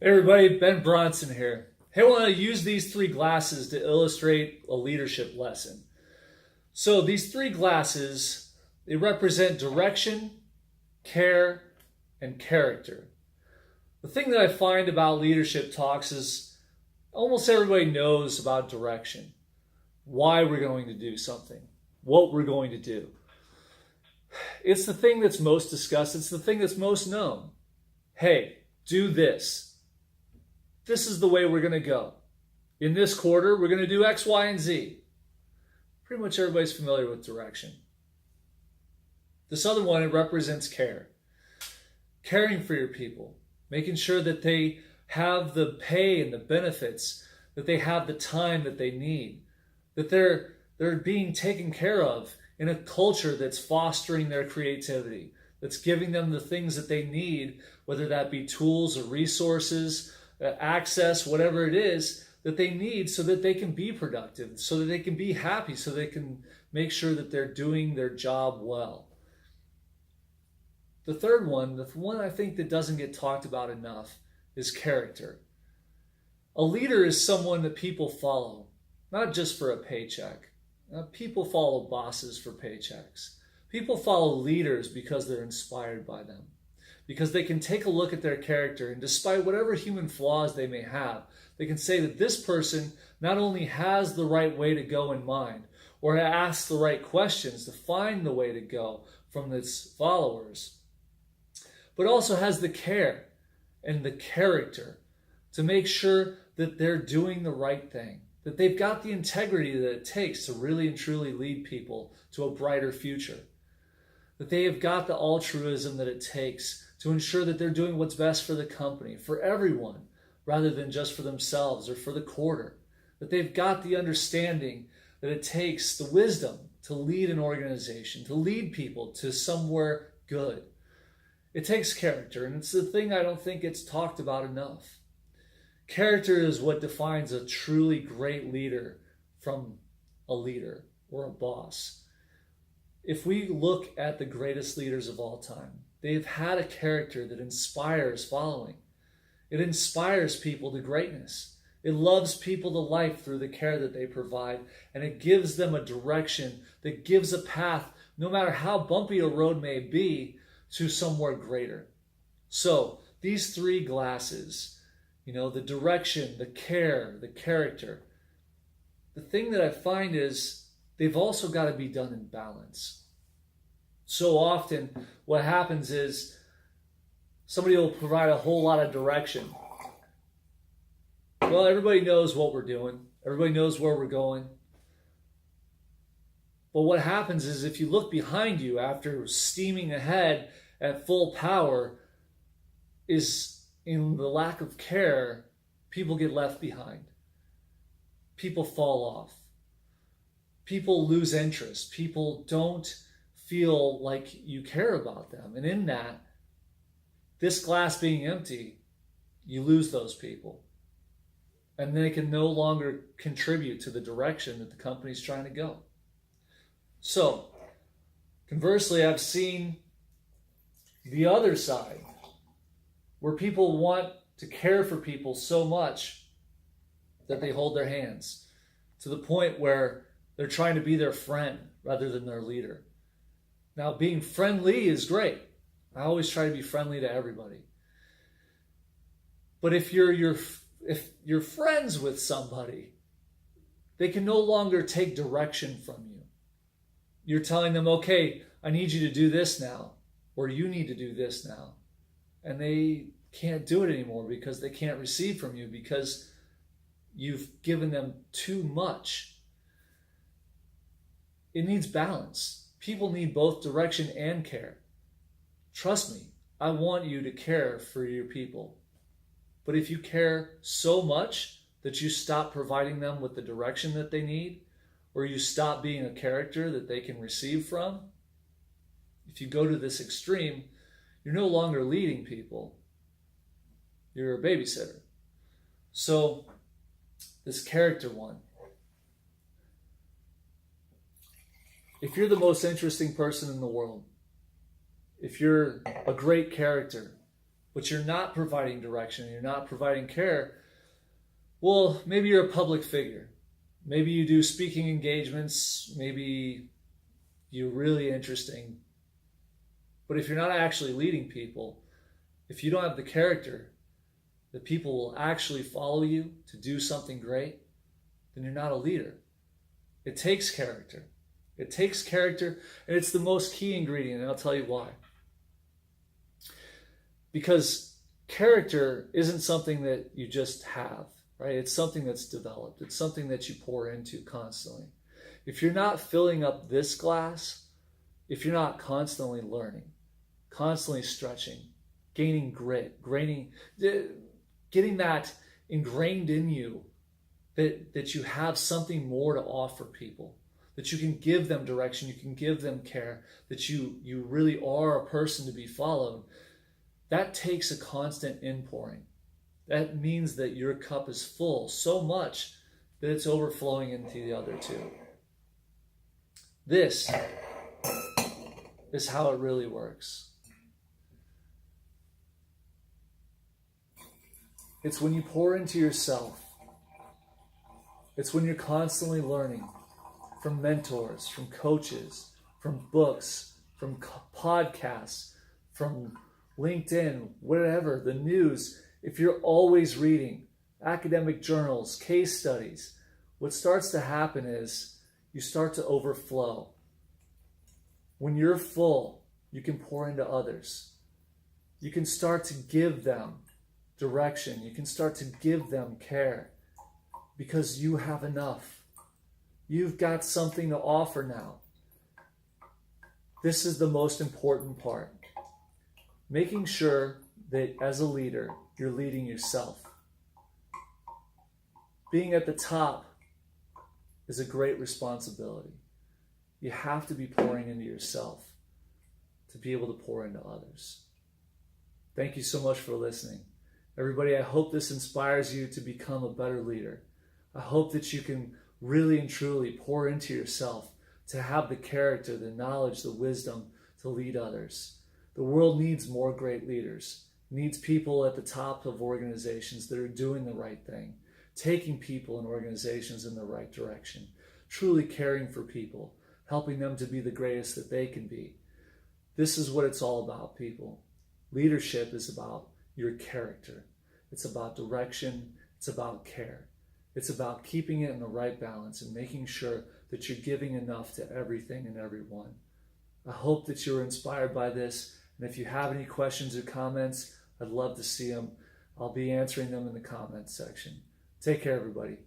Hey everybody, Ben Bronson here. Hey, I want to use these three glasses to illustrate a leadership lesson. So these three glasses, they represent direction, care, and character. The thing that I find about leadership talks is almost everybody knows about direction, why we're going to do something, what we're going to do. It's the thing that's most discussed, it's the thing that's most known. Hey, do this. This is the way we're going to go. In this quarter, we're going to do X, Y, and Z. Pretty much everybody's familiar with direction. This other one, it represents care. Caring for your people, making sure that they have the pay and the benefits, that they have the time that they need, that they're being taken care of in a culture that's fostering their creativity, that's giving them the things that they need, whether that be tools or resources, access, whatever it is that they need so that they can be productive, so that they can be happy, so they can make sure that they're doing their job well. The third one, the one I think that doesn't get talked about enough, is character. A leader is someone that people follow, not just for a paycheck. People follow bosses for paychecks. People follow leaders because they're inspired by them, because they can take a look at their character, and despite whatever human flaws they may have, they can say that this person not only has the right way to go in mind, or asks the right questions to find the way to go from its followers, but also has the care and the character to make sure that they're doing the right thing, that they've got the integrity that it takes to really and truly lead people to a brighter future, that they have got the altruism that it takes to ensure that they're doing what's best for the company, for everyone, rather than just for themselves or for the quarter. That they've got the understanding that it takes the wisdom to lead an organization, to lead people to somewhere good. It takes character, and it's the thing I don't think it's talked about enough. Character is what defines a truly great leader from a leader or a boss. If we look at the greatest leaders of all time, they've had a character that inspires following. It inspires people to greatness. It loves people to life through the care that they provide, and it gives them a direction that gives a path, no matter how bumpy a road may be, to somewhere greater. So these three glasses, the direction, the care, the character, the thing that I find is they've also got to be done in balance. So often what happens is somebody will provide a whole lot of direction. Well, everybody knows what we're doing. Everybody knows where we're going. But what happens is if you look behind you after steaming ahead at full power, is in the lack of care, people get left behind. People fall off. People lose interest. People don't feel like you care about them. And in that, this glass being empty, you lose those people. And they can no longer contribute to the direction that the company's trying to go. So, conversely, I've seen the other side, where people want to care for people so much that they hold their hands to the point where they're trying to be their friend rather than their leader. Now, being friendly is great. I always try to be friendly to everybody. But if you're friends with somebody, they can no longer take direction from you. You're telling them, okay, I need you to do this now, or you need to do this now. And they can't do it anymore because they can't receive from you because you've given them too much. It needs balance. People need both direction and care. Trust me, I want you to care for your people. But if you care so much that you stop providing them with the direction that they need, or you stop being a character that they can receive from, if you go to this extreme, you're no longer leading people. You're a babysitter. So, this character one. If you're the most interesting person in the world, if you're a great character, but you're not providing direction, you're not providing care, well, maybe you're a public figure. Maybe you do speaking engagements, maybe you're really interesting. But if you're not actually leading people, if you don't have the character that people will actually follow you to do something great, then you're not a leader. It takes character. It takes character, and it's the most key ingredient, and I'll tell you why. Because character isn't something that you just have, right? It's something that's developed. It's something that you pour into constantly. If you're not filling up this glass, if you're not constantly learning, constantly stretching, gaining grit, getting that ingrained in you, that you have something more to offer people, that you can give them direction, you can give them care, that you really are a person to be followed, that takes a constant inpouring. That means that your cup is full so much that it's overflowing into the other two. This is how it really works. It's when you pour into yourself. It's when you're constantly learning from mentors, from coaches, from books, from podcasts, from LinkedIn, whatever, the news. If you're always reading academic journals, case studies, what starts to happen is you start to overflow. When you're full, you can pour into others. You can start to give them direction. You can start to give them care because you have enough. You've got something to offer now. This is the most important part. Making sure that as a leader, you're leading yourself. Being at the top is a great responsibility. You have to be pouring into yourself to be able to pour into others. Thank you so much for listening. Everybody, I hope this inspires you to become a better leader. I hope that you can really and truly pour into yourself to have the character, the knowledge, the wisdom to lead others. The world needs more great leaders. It needs people at the top of organizations that are doing the right thing, taking people and organizations in the right direction, truly caring for people, helping them to be the greatest that they can be. This is what it's all about, people. Leadership is about your character. It's about direction. It's about care. It's about keeping it in the right balance and making sure that you're giving enough to everything and everyone. I hope that you're inspired by this. And if you have any questions or comments, I'd love to see them. I'll be answering them in the comments section. Take care, everybody.